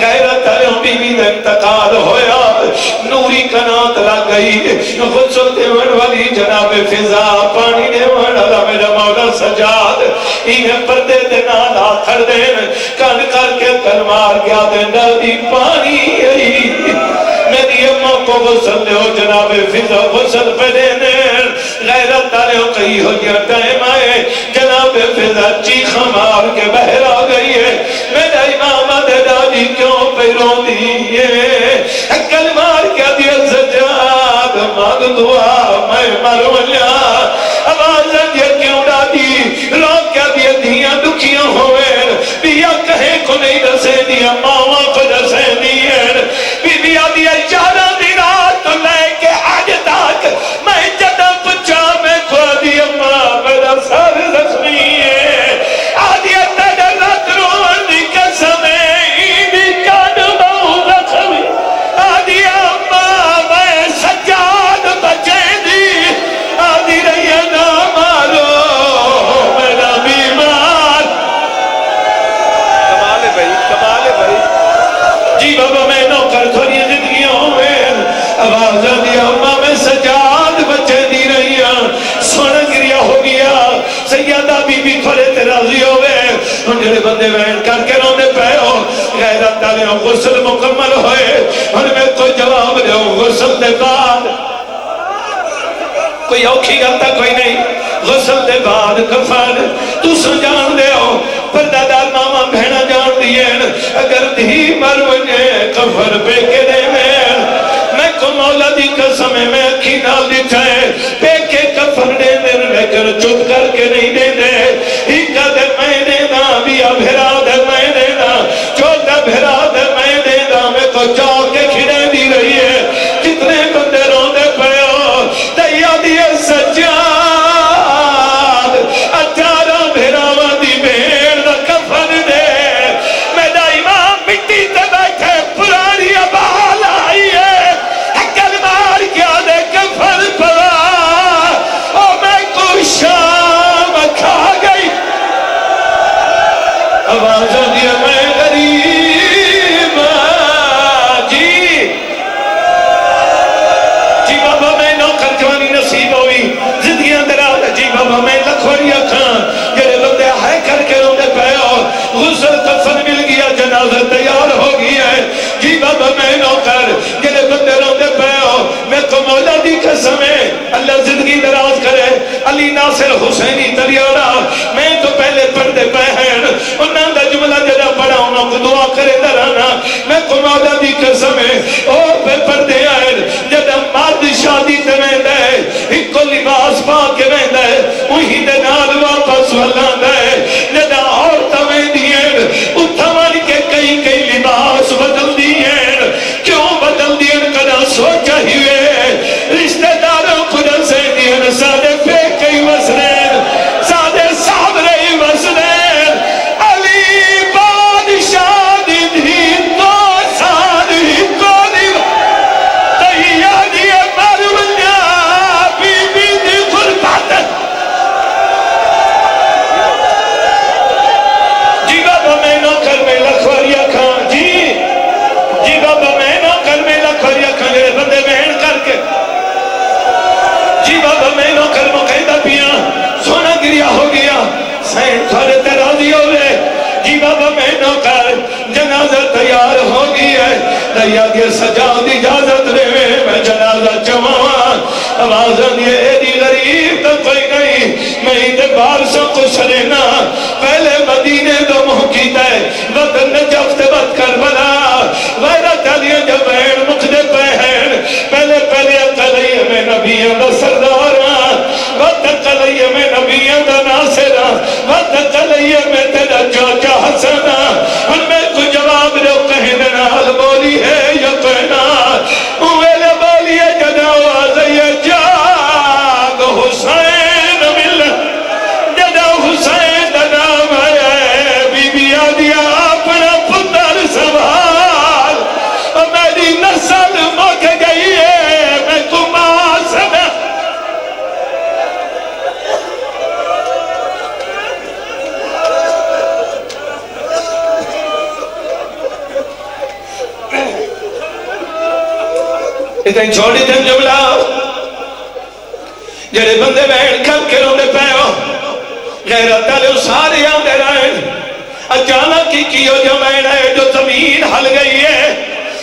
غیرت علیہ بی بی دے انتقال ہویا نوری کنات لگ گئی غسل دیون والی جناب فضا پانی دیون والا میرا مولا سجاد انہیں پردے دینا لا کھڑ دین کن کر کے کلمار گیا دینا دی پانی آئی میری اماں کو غسل دے ہو جناب فضا غسل پہ دینے غیرت دارے ہو کئی ہو گیا ٹائم آئے جناب فضا چیخ مار کے بہر آ گئی ہے میرا امام دے دادی کیوں پہ رو دیئے کل مار کیا دیا سجاد مانگ دعا میں مرو لیا آواز دیا کیوں دادی رو کیا دیا دیا دکھیاں ہوئے بیا کہیں کو نہیں رسے دیا ماما کو رسے دیئے بیا دیا چارہ دی رات تو لے کے آج تک میں جدہ پچا میں کھو دیا ماں میرا سر زخمی ہے آدیا تیرے رات روان دی قسمیں ایدی کان باؤ زخمی آدیا ماں میں سجاد بچے دی آدی رہی نا مارو میرا بیمار کمال ہے بھائی جی بابا میں نوکر تھوڑی زندگیاں ہوئے آواز دیا اماں میں سجاد بچے دی رہی سونا گریا ہو گیا سیدہ بی بی کھولے تیرازی ہوئے ان جڑے بندے وین کر کے رونے پہ ہو غیرت ڈالے ہو غسل مکمل ہوئے ان میں کوئی جواب دے ہو غسل دے بعد کوئی اوکھی گلتا کوئی نہیں غسل دے بعد کفن تو سجان دے ہو پردہ دار ماما بہنا جان دیئے اگر دھی مر وجے کفر پہ کے دے میں کو مولا دی قسم میں اکھی نال دکھائے پہ کے کفر دے دے لیکن چپ کر کے نہیں دے دے ہکا دے میں دے دا بیا بھرا دے میں دے دا چھوٹا بھرا دے میں دے دا میں کو چاہ کے کھڑے دی رہی ہے کتنے بندے رو دے پہ ہو دیا دیئے سجاد اچارہ بھراوہ دی بھیڑ دا کفر دے میرا امام مٹی تے بیٹھے پرانی ابال آئی ہے حکل مار کیا دے کفر پڑا او میں کو شام کھا گئی آواز دیا میں غریب جی بابا میں نوکر جوانی نصیب ہوئی زندگیاں دراد جی بابا میں لکھوڑیا کھان جڑے بندے ہائے کر کے رونے پہ ہو غسل کفن مل گیا جنازہ تیار ہو گیا ہے جی بابا میں نوکر جڑے بندے رونے پہ ہو میں کو مولا دی قسم ہے اللہ زندگی دراز کرے علی ناصر حسینی تریارا میں تو پہلے پردے پہ ہیں انہاں دا جملہ جڑا پڑھا انہوں کو دعا کرے درانا میں کو مولا دی قسم ہے او پہ پردے آئے جڑا مرد شادی تے میں دے ایک کو لباس پا کے میں دے وہی دے نال واپس والان دے جڑا عورتہ میں دیئے اتھا ماری کے کئی لباس بدل دیئے کیوں بدل دیئے کدا یا دی سجاد اجازت دے میں جنازہ چواں آواز دیے ایڈی غریب تو کوئی نہیں میں دے بار سو کو شرینا پہلے مدینے دو محقیت ہے وقت نجف تے وقت کربلا غیرت علی جو بہن مقدے پہن پہلے اقلیہ میں نبیوں دا سردارا وقت اقلیہ میں نبیوں دا ناصرہ وقت اقلیہ میں تیرا چاچا حسنہ ان میں کو جواب دو کہیں دنال بولی ہے یا کہنا اویلے بولی ہے جدا آزائی جاگ حسین مل جدا حسین نام ہے بی بی آدیا اپنا پتر سوال میری نسل مک گئی ہے میں کمار سنا اتنی چھوڑی دن جملہ جڑے بندے بہن کھل کے روندے پے ہو غیرت والے سارے آندے رہن اچانک کی کیو جمعین ہے جو زمین ہل گئی ہے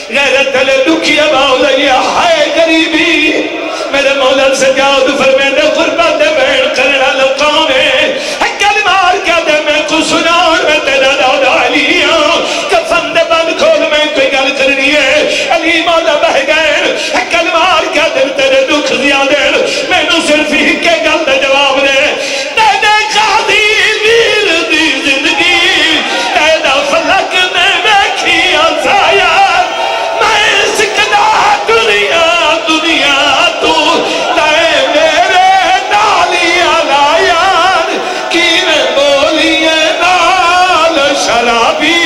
غیرت والے دکھی آواز آئی ہائے غریبی میرے مولا سجاد فرمیندے غربت بہن کرنا لقام ہے کلمار کیا دے میں کو سناؤں میں تیرا دادا علی ہوں کفن دے بند کھول میں کوئی گل کرنی ہے علی مولا بہ گئے کلمار کیا دے تیرے دکھ زیادہ میں نو صرف ہی کے گل دے جواب دے تیرے قاضی ویر دی زندگی تیرا فلک نے بیکھی آسایا میں سکنا دنیا تو تے میرے نالی علایان کی میں بولی نال شرابی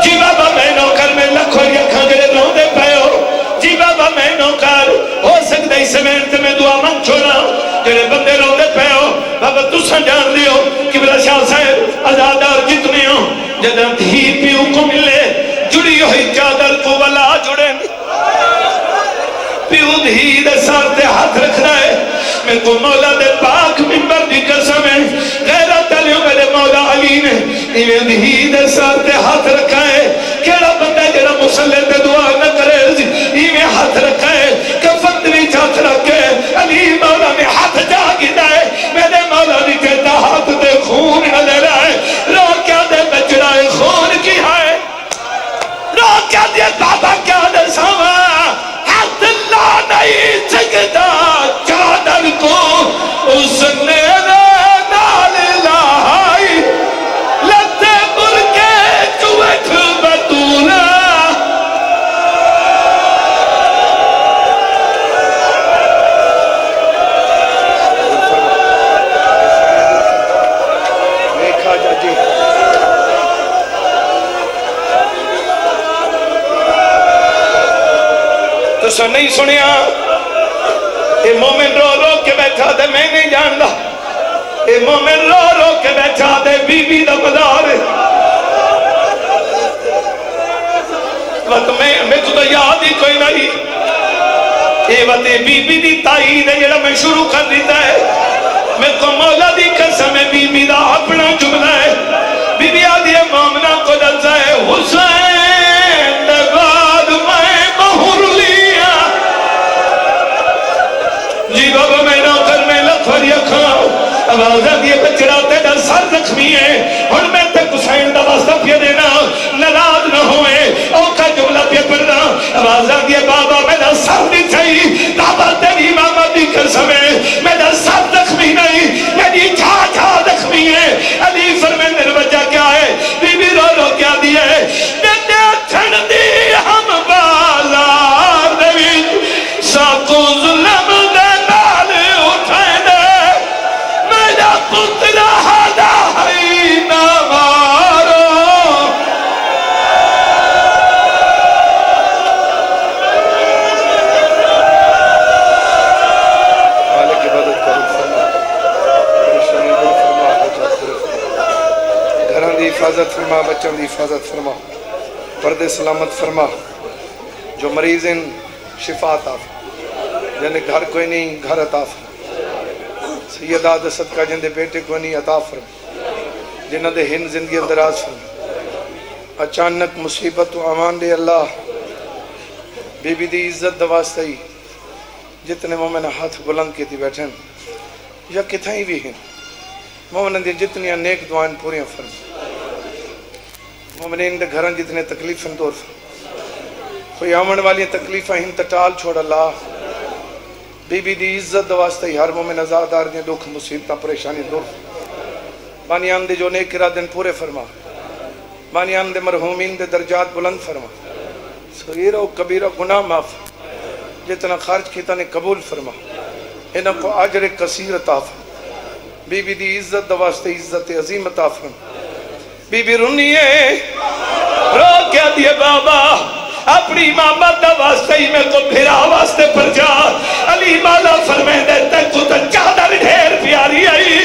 جی بابا میں نوکر میں لکھو یا کھنگرے روندے پے ہو جی بابا میں نوکر ہو سکتا ہی سمینت میں دعا مانگ چھوڑا جڑے بندے روندے پے ہو بابا تو سنجان دیو قبلہ شاہ صاحب آزادار جتنے ہو جدہ دھی پیو کو ملے جڑی ہوئی چادر کو ولا جڑے پیو دھی دے سار دے ہاتھ رکھ رہا ہے میں کو مولا دے پاک ممبر دی قسم ہے غیرت علیوں میرے مولا علی نے ایویں دھی دے سار دے ہاتھ رکھا ہے کیڑا بندہ جڑا مسلح تے دعا نہ کرے ایویں ہاتھ رکھا ہے کفن دی ہاتھ رکھے علی مولا نے ہاتھ جا گیا ہے میرے مولا نے کہتا ہاتھ دے خون نہ لے رہا ہے رو کیا دے بچڑا ہے خون کی ہے رو کیا دے بابا کیا دے سوا ہاتھ لا نہیں سکتا چادر کو اس نے نال لائی لتے برکے چوٹ بطولہ دیکھا جا جی تو سن نہیں سنیا اے مومن رو رو کے بیٹھا دے میں نہیں جاندا اے مومن رو رو کے بیٹھا دے بی بی دا مدار وقت میں تو یاد ہی کوئی نہیں اے وقت بی بی دی تائید ہے جڑا میں شروع کر دیتا ہے میں کو مولا دی قسم بی بی دا اپنا جملہ ہے بی بی آدھی مومنہ کو دلتا ہے حسین دباد میں مہر لیا جی بابا میں نوکر میں لکھور یکھاؤ آوازہ دیئے بچڑا تیڑا سر زخمی ہے اور میں تک حسین دا واسطہ پہ دینا نراض نہ ہوئے او کا جملہ پہ پڑھنا آوازہ دیئے بابا میرا سر نہیں چاہیے بابا تیری ماما دی قسم ہے میرا سر زخمی نہیں میری جھا زخمی ہے علی فرمیندے وجہ کیا ہے بی بی رو رو کیا دی ہے دیتے چھڑ دی ہم بازار دوید ساکو ظلم دے نال اٹھائے دے میرا پتر ہدا ہی نہ مارو مالک عبادت کرو فرما پریشانی دور فرما حجات دور فرما گھران دی حفاظت فرما بچوں دی حفاظت فرما پردے سلامت فرما جو مریض ان شفا عطا فرما جنہیں گھر کوئی نہیں گھر عطا فرما سیدہ دے صدقہ جن دے بیٹے کوئی نہیں عطا فرما جنہ دے ہن زندگی اندراز فرما اچانک مصیبت و امان دے اللہ بی بی دی عزت دواستے ہی جتنے مومن ہاتھ بلند کیتی بیٹھیں یا کتھائیں بھی ہیں مومن دی جتنی نیک دعائیں پوری فرما مومنین دے گھران جتنے تکلیفیں دور فرما کوئی آمن والی تکلیفیں ہم تٹال چھوڑ اللہ بی بی دی عزت دواستے ہی ہر مومن ازادار دیں دکھ مصیبتہ پریشانی دور فرما بانیان دے جو نیک ارادن پورے فرما بانیان دے مرحومین دے درجات بلند فرما صغیرہ و کبیرہ گناہ معاف جتنا خارج کیتا نے قبول فرما انہاں کو اجر کثیر عطا فرما بی بی دی عزت دواستے عزت عظیم عطا فرما بی بی رنیے رو کیا دیے بابا اپنی امامت دواستے ہی میں کو پھرا واسطے پر جا علی مولا فرمائے دیتے کو تو چادر ڈھیر پیاری آئی